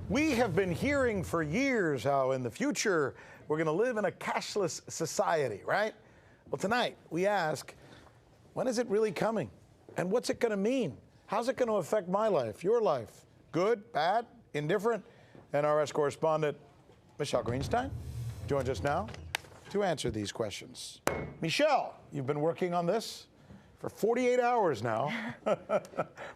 We have been hearing for years how in the future we're going to live in a cashless society, right? Well, tonight we ask, when is it really coming? And what's it going to mean? How's it going to affect my life, your life? Good, bad, indifferent? NRS correspondent Michelle Greenstein joins us now to answer these questions. Michelle, you've been working on this for 48 hours now,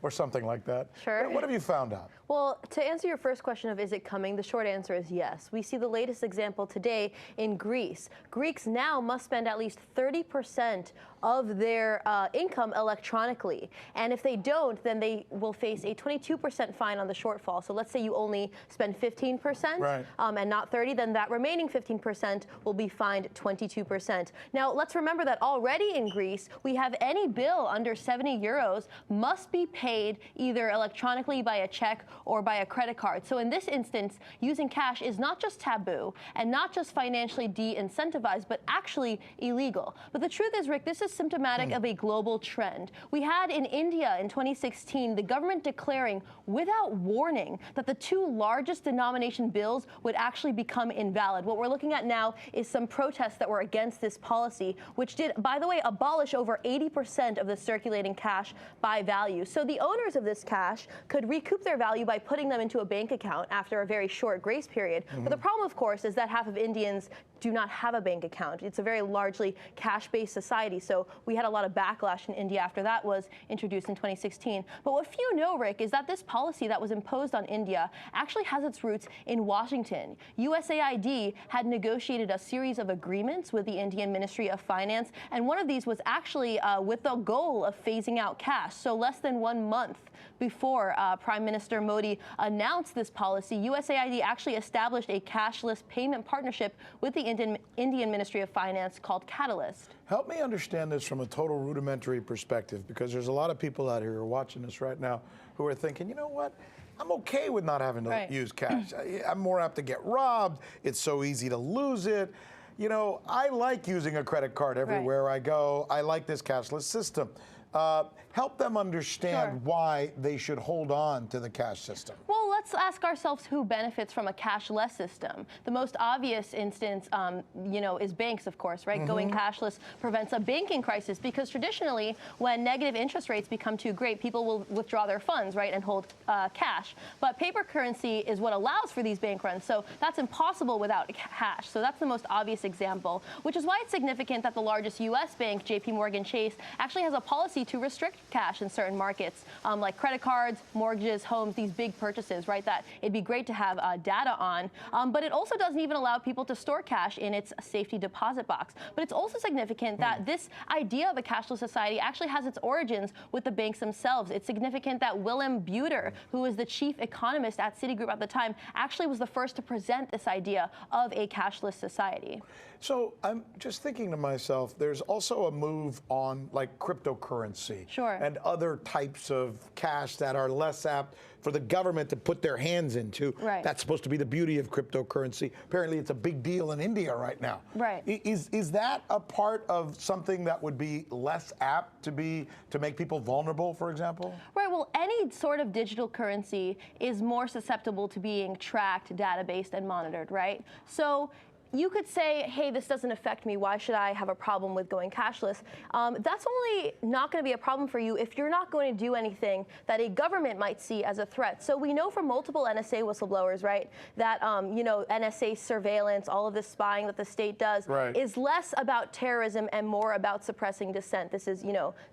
or something like that. Sure. What have you found out? Well, to answer your first question of is it coming, the short answer is yes. We see the latest example today in Greece. Greeks now must spend at least 30% of their income electronically. And if they don't, then they will face a 22% fine on the shortfall. So let's say you only spend 15% right. And not 30, then that remaining 15% will be fined 22%. Now, let's remember that already in Greece, we have any bill under 70 euros must be paid either electronically by a check or by a credit card. So in this instance, using cash is not just taboo and not just financially de-incentivized, but actually illegal. But the truth is, Rick, this is symptomatic of a global trend. We had in India in 2016, the government declaring without warning that the two largest denomination bills would actually become invalid. What we're looking at now is some protests that were against this policy, which did, by the way, abolish over 80% of the circulating cash by value. So the owners of this cash could recoup their value by putting them into a bank account after a very short grace period. But the problem, of course, is that half of Indians do not have a bank account. It's a very largely cash-based society. So we had a lot of backlash in India after that was introduced in 2016. But what few know, Rick, is that this policy that was imposed on India actually has its roots in Washington. USAID had negotiated a series of agreements with the Indian Ministry of Finance, and one of these was actually with the goal of phasing out cash. So less than 1 month before Prime Minister Modi announced this policy, USAID actually established a cashless payment partnership with the Indian Ministry of Finance called Cashless. Help me understand this from a total rudimentary perspective, because there's a lot of people out here who are watching this right now who are thinking, you know what? I'm okay with not having to use cash. I'm more apt to get robbed. It's so easy to lose it. You know, I like using a credit card everywhere I go. I like this cashless system. Help them understand why they should hold on to the cash system. Well, let's ask ourselves who benefits from a cashless system. The most obvious instance, is banks, of course, right? Going cashless prevents a banking crisis because traditionally, when negative interest rates become too great, people will withdraw their funds, right, and hold cash. But paper currency is what allows for these bank runs, so that's impossible without cash. So that's the most obvious example, which is why it's significant that the largest U.S. bank, JP Chase, actually has a policy to restrict cash in certain markets, like credit cards, mortgages, homes, these big purchases, right, that it'd be great to have data on. But it also doesn't even allow people to store cash in its safety deposit box. But it's also significant that this idea of a cashless society actually has its origins with the banks themselves. It's significant that Willem Buiter, who was the chief economist at Citigroup at the time, actually was the first to present this idea of a cashless society. So I'm just thinking to myself, there's also a move on like cryptocurrency and other types of cash that are less apt for the government to put their hands into. That's supposed to be the beauty of cryptocurrency. Apparently it's a big deal in India right now. Is that a part of something that would be less apt to make people vulnerable, for example? Well, any sort of digital currency is more susceptible to being tracked, databased, and monitored, right? So you could say, hey, this doesn't affect me. Why should I have a problem with going cashless? That's only not going to be a problem for you if you're not going to do anything that a government might see as a threat. So we know from multiple NSA whistleblowers, right, that, NSA surveillance, all of this spying that the state does is less about terrorism and more about suppressing dissent. This is,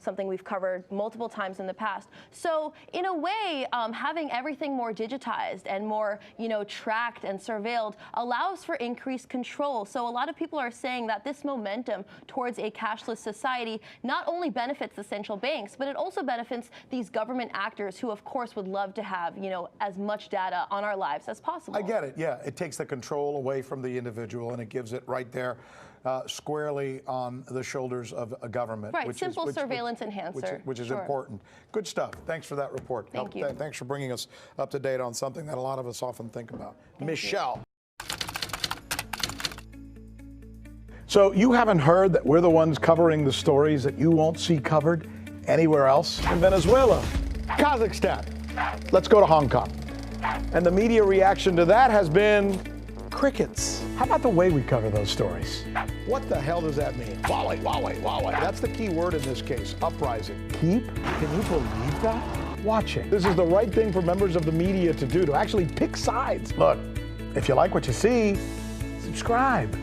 something we've covered multiple times in the past. So in a way, having everything more digitized and more, tracked and surveilled allows for increased control. So a lot of people are saying that this momentum towards a cashless society not only benefits the central banks, but it also benefits these government actors who, of course, would love to have, as much data on our lives as possible. I get it. Yeah, it takes the control away from the individual and it gives it right there squarely on the shoulders of a government. Simple surveillance enhancer. Which is important. Good stuff. Thanks for that report. Thank you. Thanks for bringing us up to date on something that a lot of us often think about. Michelle. So you haven't heard that we're the ones covering the stories that you won't see covered anywhere else? In Venezuela, Kazakhstan. Let's go to Hong Kong. And the media reaction to that has been crickets. How about the way we cover those stories? What the hell does that mean? Huawei, Huawei, Huawei. That's the key word in this case, uprising. Keep? Can you believe that? Watching. This is the right thing for members of the media to do, to actually pick sides. Look, if you like what you see, subscribe.